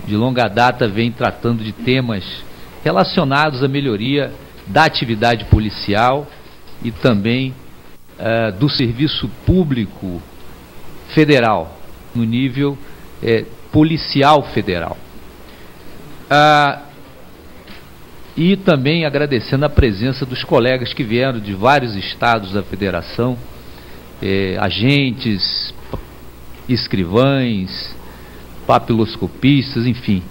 de longa data, vem tratando de temas relacionados à melhoria da atividade policial e também do serviço público federal, no nível policial federal. E também agradecendo a presença dos colegas que vieram de vários estados da federação, agentes, escrivães, papiloscopistas, enfim,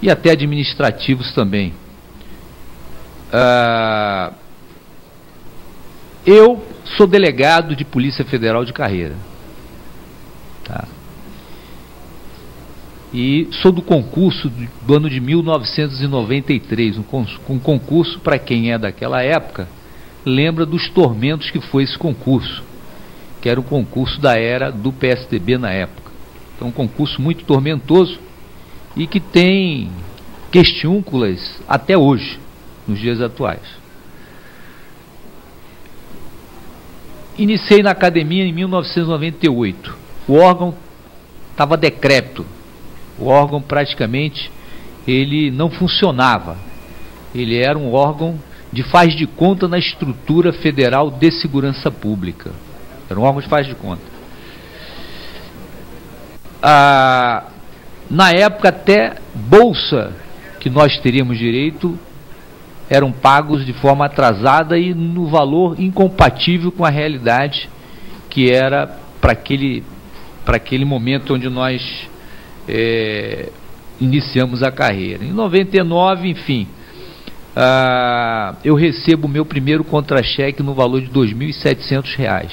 e até administrativos também. Eu sou delegado de Polícia Federal de carreira, tá? E sou do concurso do ano de 1993, um concurso, para quem é daquela época, lembra dos tormentos que foi esse concurso, que era o concurso da era do PSDB na época. Então, um concurso muito tormentoso e que tem questiúnculas até hoje, nos dias atuais. Iniciei na academia em 1998. O órgão estava decrépito. O órgão praticamente ele não funcionava. Ele era um órgão de faz de conta na estrutura federal de segurança pública. Era um órgão de faz de conta. Na época, até bolsa que nós teríamos direito eram pagos de forma atrasada e no valor incompatível com a realidade que era para aquele momento onde nós iniciamos a carreira. Em 99, enfim, eu recebo o meu primeiro contra-cheque no valor de R$ 2.700.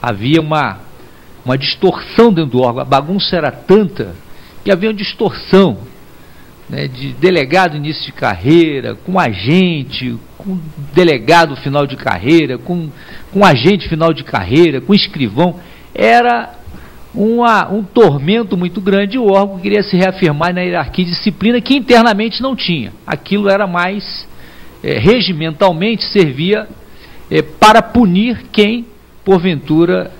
Havia uma distorção dentro do órgão, a bagunça era tanta que havia uma distorção, né, de delegado início de carreira, com agente, com delegado final de carreira, com agente final de carreira, com escrivão. Era um tormento muito grande. O órgão queria se reafirmar na hierarquia e disciplina que internamente não tinha. Aquilo era mais, regimentalmente, servia para punir quem, porventura,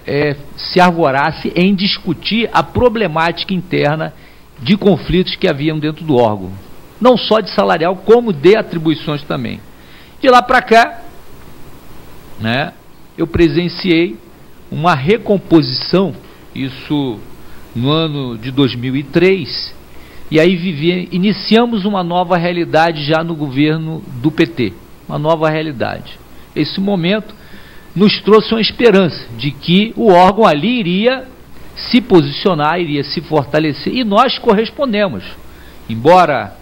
se arvorasse em discutir a problemática interna de conflitos que haviam dentro do órgão, não só de salarial, como de atribuições também. De lá para cá, né, eu presenciei uma recomposição, isso no ano de 2003, e aí iniciamos uma nova realidade já no governo do PT, uma nova realidade. Esse momento nos trouxe uma esperança de que o órgão ali iria se posicionar, iria se fortalecer, e nós correspondemos. Embora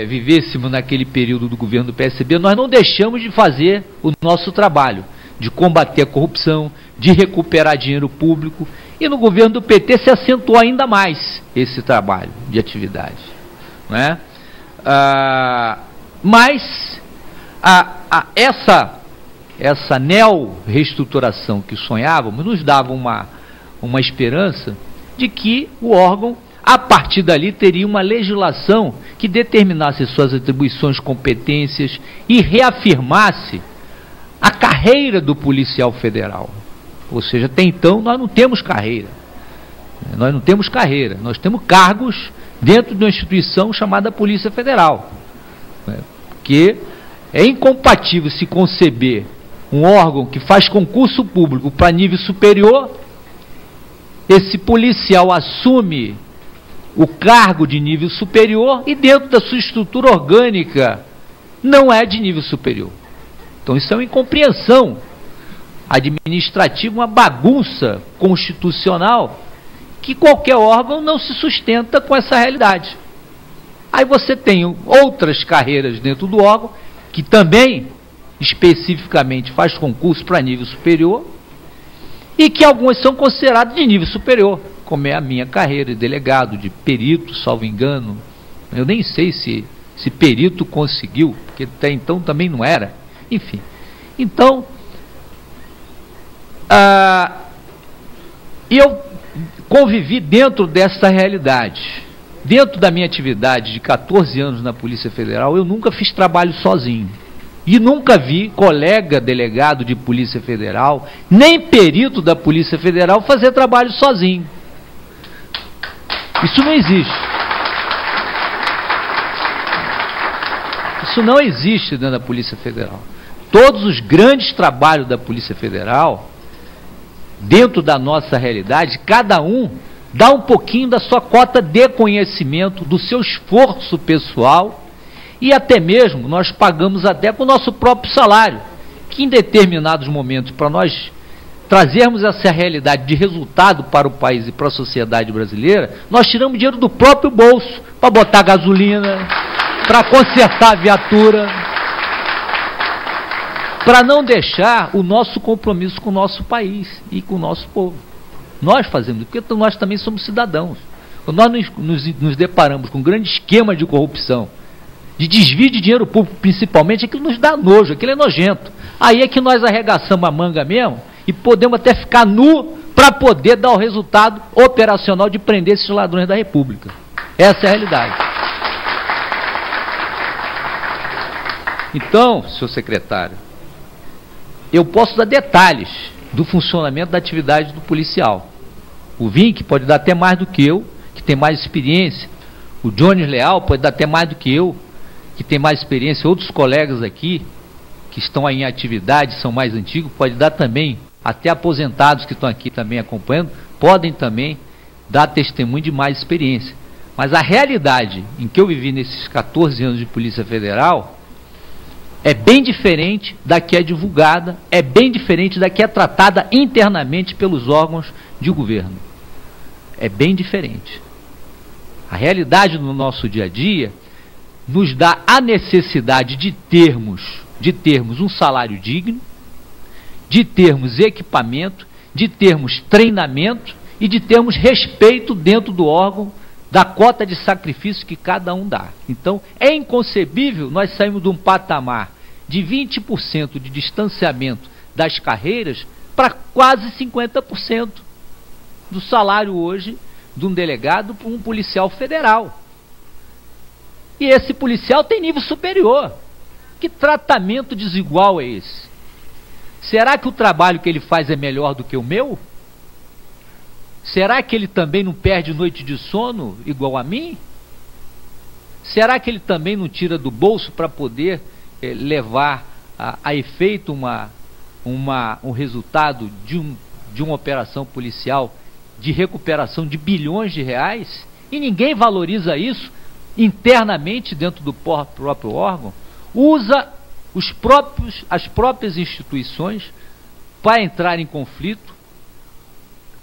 vivêssemos naquele período do governo do PSDB, nós não deixamos de fazer o nosso trabalho, de combater a corrupção, de recuperar dinheiro público, e no governo do PT se acentuou ainda mais esse trabalho de atividade, né? Mas essa neo-reestruturação que sonhávamos nos dava uma esperança de que o órgão, a partir dali, teria uma legislação que determinasse suas atribuições, competências e reafirmasse a carreira do policial federal. Ou seja, até então nós não temos carreira. Nós temos cargos dentro de uma instituição chamada Polícia Federal, né? Porque é incompatível se conceber um órgão que faz concurso público para nível superior. Esse policial assume o cargo de nível superior e dentro da sua estrutura orgânica não é de nível superior. Então isso é uma incompreensão administrativa, uma bagunça constitucional, que qualquer órgão não se sustenta com essa realidade. Aí você tem outras carreiras dentro do órgão, que também especificamente faz concurso para nível superior, e que algumas são consideradas de nível superior, como é a minha carreira de delegado, de perito, salvo engano. Eu nem sei se perito conseguiu, porque até então também não era. Enfim, então eu convivi dentro dessa realidade. Dentro da minha atividade de 14 anos na Polícia Federal, eu nunca fiz trabalho sozinho. E nunca vi colega delegado de Polícia Federal, nem perito da Polícia Federal, fazer trabalho sozinho. Isso não existe. Isso não existe dentro da Polícia Federal. Todos os grandes trabalhos da Polícia Federal, dentro da nossa realidade, cada um dá um pouquinho da sua cota de conhecimento, do seu esforço pessoal, e até mesmo nós pagamos até com o nosso próprio salário, que em determinados momentos, para nós trazermos essa realidade de resultado para o país e para a sociedade brasileira, nós tiramos dinheiro do próprio bolso para botar gasolina, para consertar a viatura, para não deixar o nosso compromisso com o nosso país e com o nosso povo. Nós fazemos, porque nós também somos cidadãos. Quando nós nos deparamos com um grande esquema de corrupção, de desvio de dinheiro público, principalmente, aquilo nos dá nojo, aquilo é nojento. Aí é que nós arregaçamos a manga mesmo e podemos até ficar nu para poder dar o resultado operacional de prender esses ladrões da República. Essa é a realidade. Então, senhor secretário, eu posso dar detalhes do funcionamento da atividade do policial. O Vink pode dar até mais do que eu, que tem mais experiência. O Jones Leal pode dar até mais do que eu, que tem mais experiência. Outros colegas aqui, que estão aí em atividade, são mais antigos, pode dar também. Até aposentados que estão aqui também acompanhando, podem também dar testemunho de mais experiência. Mas a realidade em que eu vivi nesses 14 anos de Polícia Federal é bem diferente da que é divulgada, é bem diferente da que é tratada internamente pelos órgãos de governo. É bem diferente. A realidade no nosso dia a dia nos dá a necessidade de termos um salário digno, de termos equipamento, de termos treinamento e de termos respeito dentro do órgão da cota de sacrifício que cada um dá. Então, é inconcebível nós sairmos de um patamar de 20% de distanciamento das carreiras para quase 50% do salário hoje de um delegado para um policial federal. E esse policial tem nível superior. Que tratamento desigual é esse? Será que o trabalho que ele faz é melhor do que o meu? Será que ele também não perde noite de sono igual a mim? Será que ele também não tira do bolso para poder levar a efeito um resultado de uma operação policial de recuperação de bilhões de reais? E ninguém valoriza isso internamente dentro do próprio órgão? Usa as próprias instituições para entrar em conflito.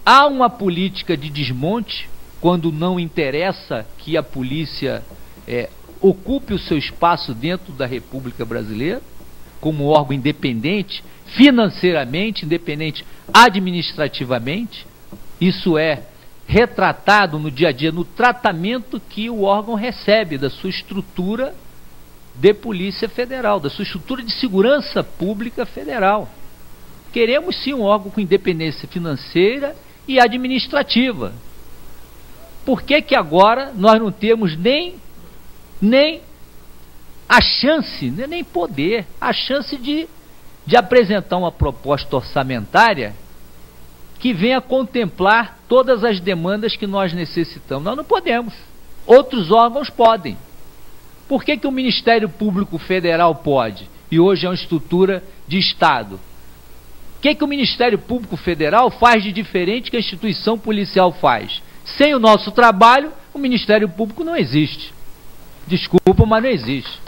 Há uma política de desmonte quando não interessa que a polícia ocupe o seu espaço dentro da República Brasileira, como órgão independente, financeiramente, independente administrativamente. Isso é retratado no dia a dia, no tratamento que o órgão recebe da sua estrutura de Polícia Federal, da sua estrutura de segurança pública federal. Queremos sim um órgão com independência financeira e administrativa. Por que que agora nós não temos nem a chance, nem poder, a chance de apresentar uma proposta orçamentária que venha contemplar todas as demandas que nós necessitamos? Nós não podemos. Outros órgãos podem. Por que que o Ministério Público Federal pode? E hoje é uma estrutura de Estado. O que que o Ministério Público Federal faz de diferente que a instituição policial faz? Sem o nosso trabalho, o Ministério Público não existe. Desculpa, mas não existe.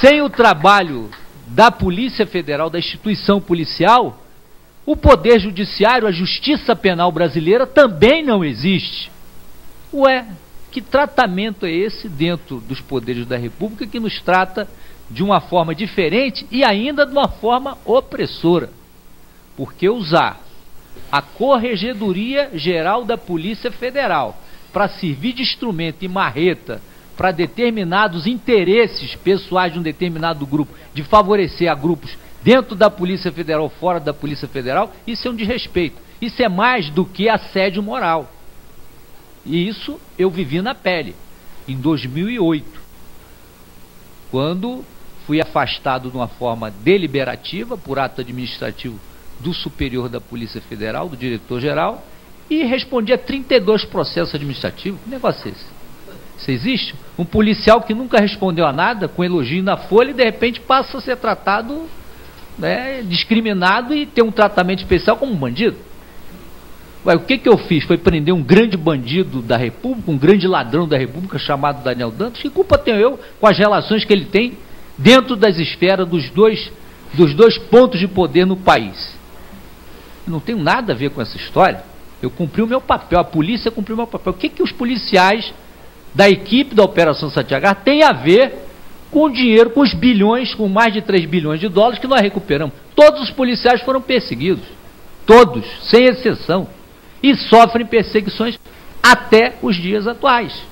Sem o trabalho da Polícia Federal, da instituição policial, o Poder Judiciário, a Justiça Penal brasileira também não existe. Ué, que tratamento é esse dentro dos poderes da República que nos trata de uma forma diferente e ainda de uma forma opressora? Porque usar a Corregedoria Geral da Polícia Federal para servir de instrumento e marreta para determinados interesses pessoais de um determinado grupo, de favorecer a grupos dentro da Polícia Federal, fora da Polícia Federal, isso é um desrespeito. Isso é mais do que assédio moral. E isso eu vivi na pele, em 2008, quando fui afastado de uma forma deliberativa, por ato administrativo do superior da Polícia Federal, do diretor-geral, e respondi a 32 processos administrativos. Que negócio é esse? Isso existe? Um policial que nunca respondeu a nada, com elogio na folha, e de repente passa a ser tratado, né, discriminado e ter um tratamento especial como um bandido. Ué, o que eu fiz? Foi prender um grande bandido da República, um grande ladrão da República chamado Daniel Dantas? Que culpa tenho eu com as relações que ele tem dentro das esferas dos dois pontos de poder no país? Eu não tenho nada a ver com essa história. Eu cumpri o meu papel, a polícia cumpriu o meu papel. O que os policiais da equipe da Operação Satyagraha têm a ver com o dinheiro, com os bilhões, com mais de 3 bilhões de dólares que nós recuperamos? Todos os policiais foram perseguidos. Todos, sem exceção. E sofrem perseguições até os dias atuais.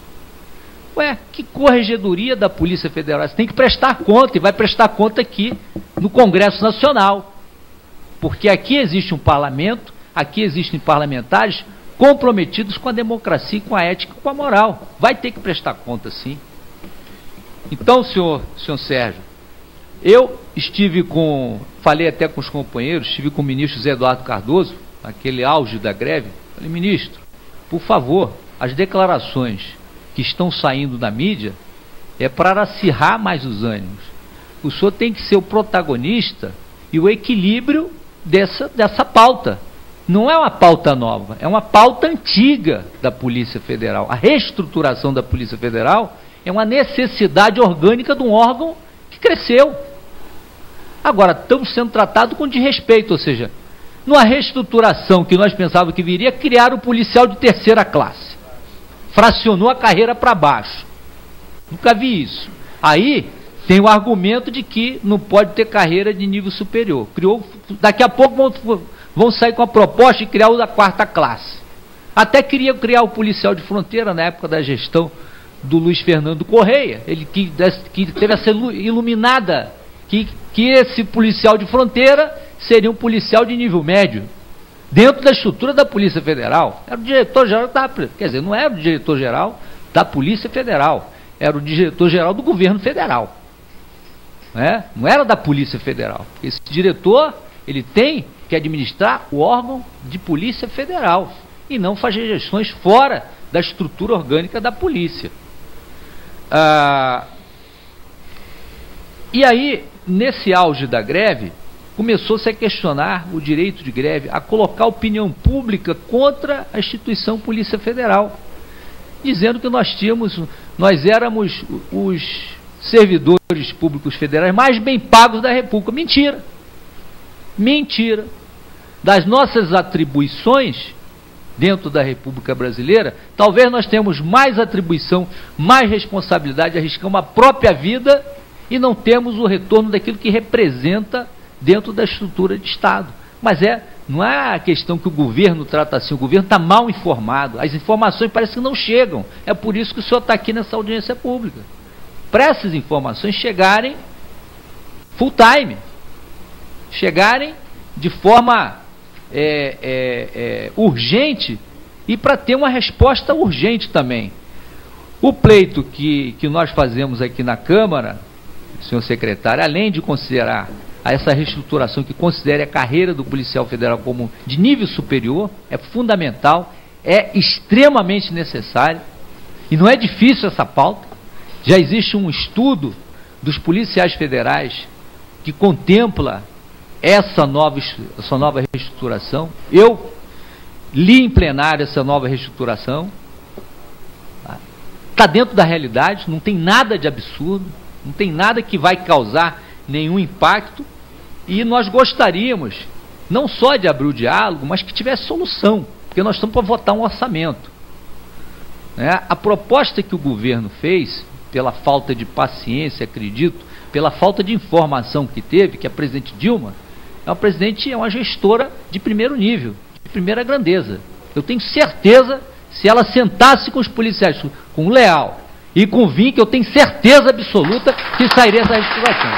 Ué, que corregedoria da Polícia Federal? Você tem que prestar conta, e vai prestar conta aqui no Congresso Nacional. Porque aqui existe um parlamento, aqui existem parlamentares comprometidos com a democracia, com a ética e com a moral. Vai ter que prestar conta, sim. Então, senhor Sérgio, eu falei até com os companheiros, estive com o ministro Zé Eduardo Cardoso, naquele auge da greve. Falei, ministro, por favor, as declarações que estão saindo da mídia é para acirrar mais os ânimos. O senhor tem que ser o protagonista e o equilíbrio dessa pauta. Não é uma pauta nova, é uma pauta antiga da Polícia Federal. A reestruturação da Polícia Federal é uma necessidade orgânica de um órgão que cresceu. Agora, estamos sendo tratados com desrespeito, ou seja, numa reestruturação que nós pensávamos que viria, criar o policial de terceira classe. Fracionou a carreira para baixo. Nunca vi isso. Aí tem o argumento de que não pode ter carreira de nível superior. Daqui a pouco vão sair com a proposta de criar o da quarta classe. Até queria criar o policial de fronteira na época da gestão do Luiz Fernando Correia. Ele que teve essa iluminada que esse policial de fronteira seria um policial de nível médio, dentro da estrutura da Polícia Federal. Era o diretor-geral quer dizer, não era o diretor-geral da Polícia Federal, era o diretor-geral do governo federal. Não era da Polícia Federal. Esse diretor, ele tem que administrar o órgão de Polícia Federal e não fazer gestões fora da estrutura orgânica da polícia. E aí, nesse auge da greve, começou-se a questionar o direito de greve, a colocar a opinião pública contra a instituição Polícia Federal, dizendo que nós éramos os servidores públicos federais mais bem pagos da República. Mentira! Mentira! Das nossas atribuições dentro da República Brasileira, talvez nós tenhamos mais atribuição, mais responsabilidade, arriscamos a própria vida e não temos o retorno daquilo que representa dentro da estrutura de Estado. Mas não é a questão que o governo trata assim, o governo está mal informado, as informações parecem que não chegam, é por isso que o senhor está aqui nessa audiência pública, para essas informações chegarem full time, chegarem de forma urgente e para ter uma resposta urgente também. O pleito que nós fazemos aqui na Câmara, senhor secretário, além de considerar essa reestruturação que considere a carreira do policial federal como de nível superior, é fundamental, é extremamente necessário, e não é difícil essa pauta. Já existe um estudo dos policiais federais que contempla essa nova reestruturação. Eu li em plenário essa nova reestruturação, está dentro da realidade, não tem nada de absurdo, não tem nada que vai causar nenhum impacto, e nós gostaríamos não só de abrir o diálogo, mas que tivesse solução, porque nós estamos para votar um orçamento. A proposta que o governo fez, pela falta de paciência, acredito, pela falta de informação que teve, que a presidente Dilma é uma gestora de primeiro nível, de primeira grandeza. Eu tenho certeza, se ela sentasse com os policiais, com o Leal e com o Vim, que eu tenho certeza absoluta que sairia essa reestruturação.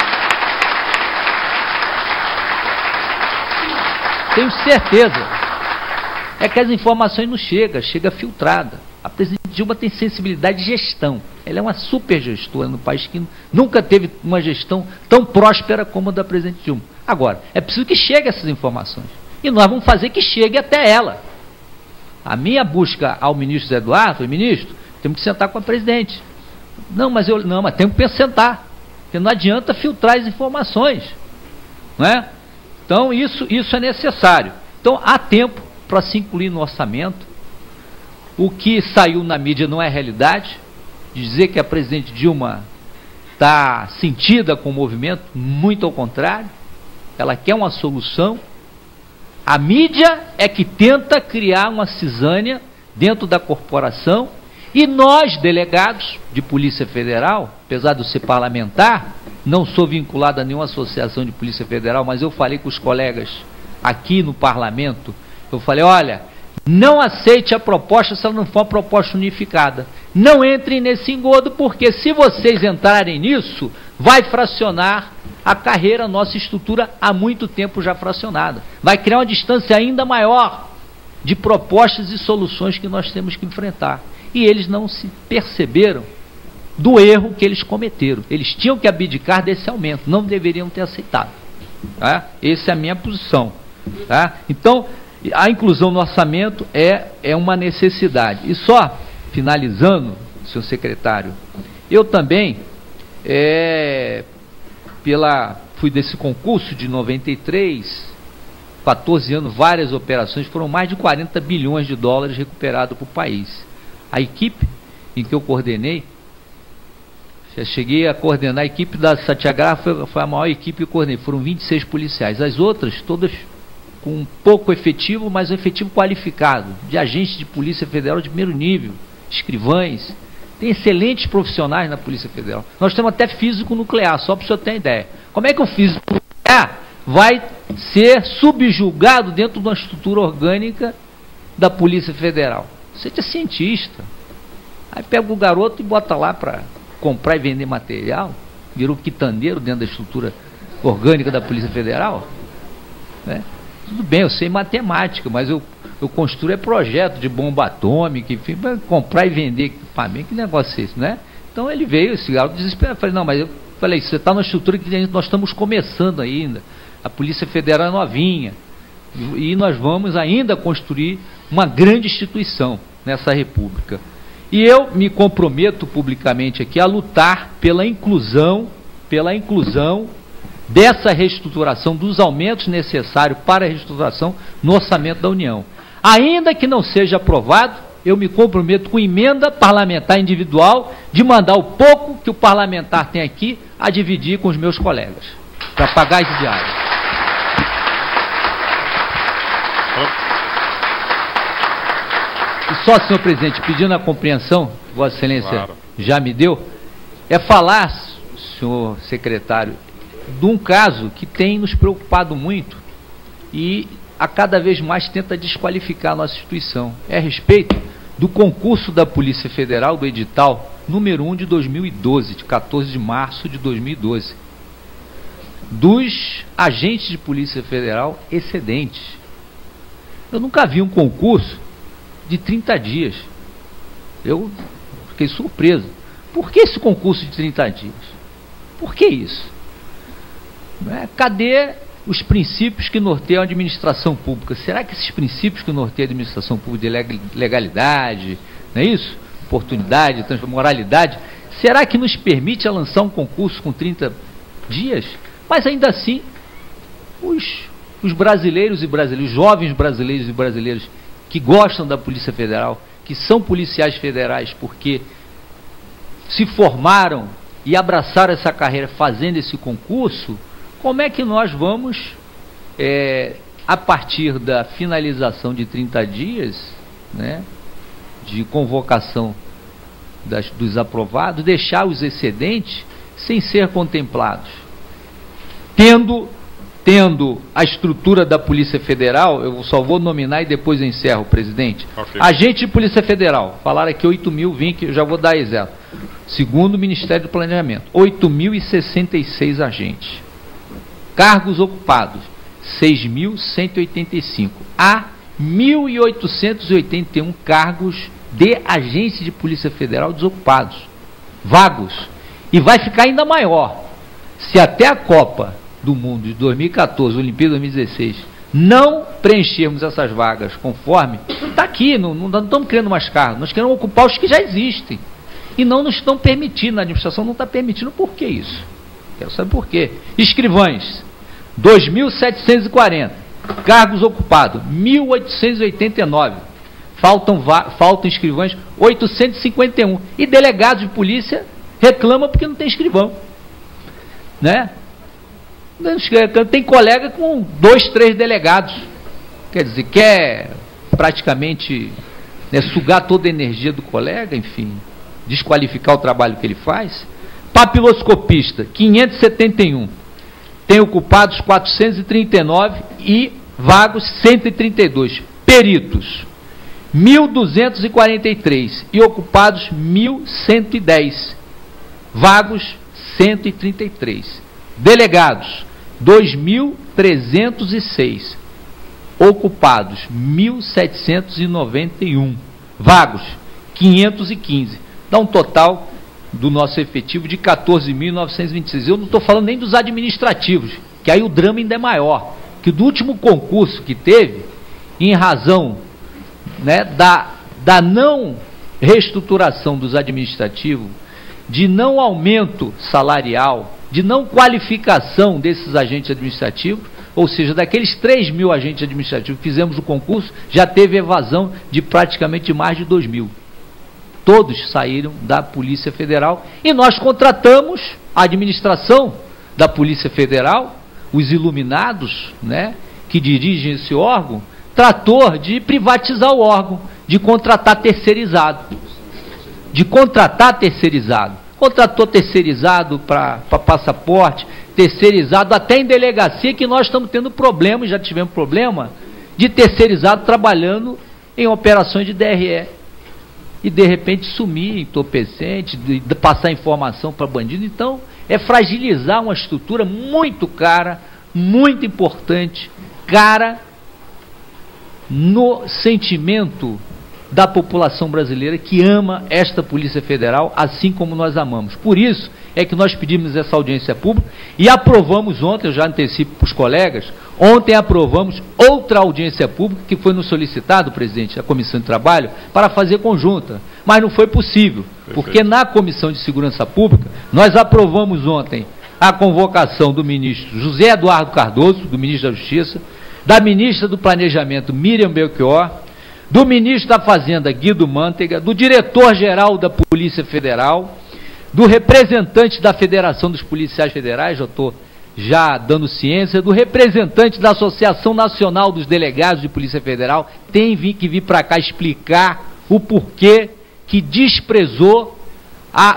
Tenho certeza. É que as informações não chegam, chega filtrada. A presidente Dilma tem sensibilidade de gestão. Ela é uma super gestora no país que nunca teve uma gestão tão próspera como a da presidente Dilma. Agora, é preciso que chegue essas informações. E nós vamos fazer que chegue até ela. A minha busca ao ministro Zé Eduardo foi: ministro, temos que sentar com a presidente. Não, mas temos que sentar, porque não adianta filtrar as informações, não é? Então isso é necessário. Então há tempo para se incluir no orçamento. O que saiu na mídia não é realidade. Dizer que a presidente Dilma está sentida com o movimento, muito ao contrário. Ela quer uma solução. A mídia é que tenta criar uma cisânia dentro da corporação, e nós, delegados de Polícia Federal, apesar de eu ser parlamentar, não sou vinculado a nenhuma associação de Polícia Federal, mas eu falei com os colegas aqui no parlamento, eu falei, olha, não aceite a proposta se ela não for uma proposta unificada. Não entrem nesse engodo, porque se vocês entrarem nisso, vai fracionar a carreira, nossa estrutura há muito tempo já fracionada. Vai criar uma distância ainda maior de propostas e soluções que nós temos que enfrentar. E eles não se perceberam do erro que eles cometeram. Eles tinham que abdicar desse aumento, não deveriam ter aceitado. Tá? Essa é a minha posição. Tá? Então, a inclusão no orçamento é uma necessidade. E só, finalizando, senhor secretário, eu também, fui desse concurso de 93, 14 anos, várias operações, foram mais de 40 bilhões de dólares recuperados para o país. A equipe em que eu coordenei, já cheguei a coordenar a equipe da Satyagraha, foi a maior equipe que eu coordenei, foram 26 policiais. As outras, todas com pouco efetivo, mas um efetivo qualificado, de agentes de Polícia Federal de primeiro nível, escrivães. Tem excelentes profissionais na Polícia Federal. Nós temos até físico nuclear, só para o senhor ter ideia. Como é que o físico nuclear vai ser subjugado dentro de uma estrutura orgânica da Polícia Federal? Você é cientista. Aí pega o garoto e bota lá para comprar e vender material, virou quitandeiro dentro da estrutura orgânica da Polícia Federal, né? Tudo bem, eu sei matemática, mas eu construo projeto de bomba atômica, enfim, para comprar e vender equipamento, que negócio é esse, né? Então ele veio, esse garoto desesperado, eu falei, não, mas eu falei, você está numa estrutura que nós estamos começando ainda, a Polícia Federal é novinha, e nós vamos ainda construir uma grande instituição nessa república. E eu me comprometo publicamente aqui a lutar pela inclusão dessa reestruturação, dos aumentos necessários para a reestruturação no orçamento da União. Ainda que não seja aprovado, eu me comprometo com emenda parlamentar individual de mandar o pouco que o parlamentar tem aqui a dividir com os meus colegas, para pagar as diárias. E só, senhor presidente, pedindo a compreensão, Vossa Excelência claro. Já me deu, é falar, senhor secretário, de um caso que tem nos preocupado muito e a cada vez mais tenta desqualificar a nossa instituição. É a respeito do concurso da Polícia Federal, do edital número 1 de 2012, de 14 de março de 2012, dos agentes de Polícia Federal excedentes. Eu nunca vi um concurso de 30 dias. Eu fiquei surpreso. Por que esse concurso de 30 dias? Por que isso? Cadê os princípios que norteiam a administração pública? Será que esses princípios que norteiam a administração pública de legalidade, não é isso? Oportunidade, moralidade, será que nos permite lançar um concurso com 30 dias? Mas ainda assim, os brasileiros e brasileiros, jovens brasileiros e brasileiras que gostam da Polícia Federal, que são policiais federais porque se formaram e abraçaram essa carreira fazendo esse concurso, como é que nós vamos, a partir da finalização de 30 dias, né, de convocação dos aprovados, deixar os excedentes sem ser contemplados? Tendo a estrutura da Polícia Federal, eu só vou nominar e depois eu encerro, presidente. Okay. Agente de Polícia Federal, falaram aqui 8.020, eu já vou dar exemplo. Segundo o Ministério do Planejamento, 8.066 agentes. Cargos ocupados, 6.185. Há 1.881 cargos de agentes de Polícia Federal desocupados, vagos. E vai ficar ainda maior. Se até a Copa do Mundo de 2014, Olimpíada 2016, não preenchermos essas vagas conforme, está aqui, não estamos criando mais cargos, nós queremos ocupar os que já existem. E não nos estão permitindo, a administração não está permitindo. Por que isso? Quero saber por quê. Escrivães, 2.740. Cargos ocupados, 1.889. Faltam escrivães, 851. E delegados de polícia reclamam porque não tem escrivão. Né? Tem colega com 2, 3 delegados. Quer dizer, quer praticamente, né, sugar toda a energia do colega, enfim, desqualificar o trabalho que ele faz. Papiloscopista, 571. Tem ocupados 439 e vagos 132. Peritos, 1.243 e ocupados 1.110. Vagos 133. Delegados, 2.306. Ocupados 1.791. Vagos 515. Dá um total do nosso efetivo de 14.926. Eu não estou falando nem dos administrativos, que aí o drama ainda é maior. Que do último concurso que teve, em razão, né, da não reestruturação dos administrativos, de não aumento salarial, de não qualificação desses agentes administrativos, ou seja, daqueles 3.000 agentes administrativos que fizemos o concurso, já teve evasão de praticamente mais de 2.000. Todos saíram da Polícia Federal e nós contratamos a administração da Polícia Federal, os iluminados, né, que dirigem esse órgão, tratou de privatizar o órgão, de contratar terceirizado. Contratou terceirizado para passaporte, terceirizado até em delegacia, que nós estamos tendo problema, já tivemos problema, de terceirizado trabalhando em operações de DRE. E de repente sumir entorpecente, de passar informação para bandido. Então, é fragilizar uma estrutura muito cara, muito importante, cara no sentimento da população brasileira que ama esta Polícia Federal, assim como nós amamos. Por isso é que nós pedimos essa audiência pública e aprovamos ontem, eu já antecipo para os colegas, ontem aprovamos outra audiência pública que foi nos solicitado, presidente, da Comissão de Trabalho, para fazer conjunta, mas não foi possível, porque na Comissão de Segurança Pública nós aprovamos ontem a convocação do ministro José Eduardo Cardoso, do ministro da Justiça, da ministra do Planejamento Miriam Belchior, do ministro da Fazenda Guido Mantega, do diretor-geral da Polícia Federal, do representante da Federação dos Policiais Federais, eu estou já dando ciência, do representante da Associação Nacional dos Delegados de Polícia Federal, tem que vir para cá explicar o porquê que desprezou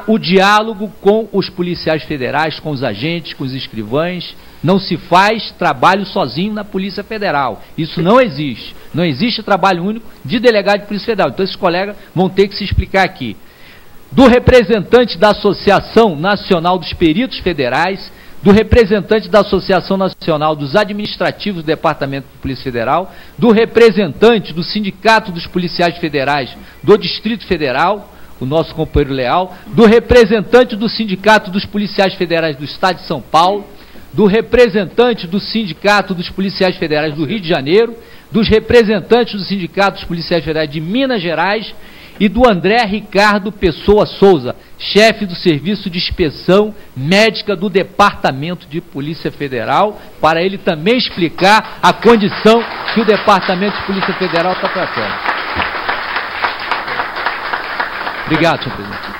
o diálogo com os policiais federais, com os agentes, com os escrivães. Não se faz trabalho sozinho na Polícia Federal. Isso não existe. Não existe trabalho único de delegado de Polícia Federal. Então esses colegas vão ter que se explicar aqui. Do representante da Associação Nacional dos Peritos Federais, do representante da Associação Nacional dos Administrativos do Departamento de Polícia Federal, do representante do Sindicato dos Policiais Federais do Distrito Federal, o nosso companheiro Leal, do representante do Sindicato dos Policiais Federais do Estado de São Paulo, do representante do Sindicato dos Policiais Federais do Rio de Janeiro, dos representantes do Sindicato dos Policiais Federais de Minas Gerais e do André Ricardo Pessoa Souza, chefe do Serviço de Inspeção Médica do Departamento de Polícia Federal, para ele também explicar a condição que o Departamento de Polícia Federal está tratando. Obrigado, senhor presidente.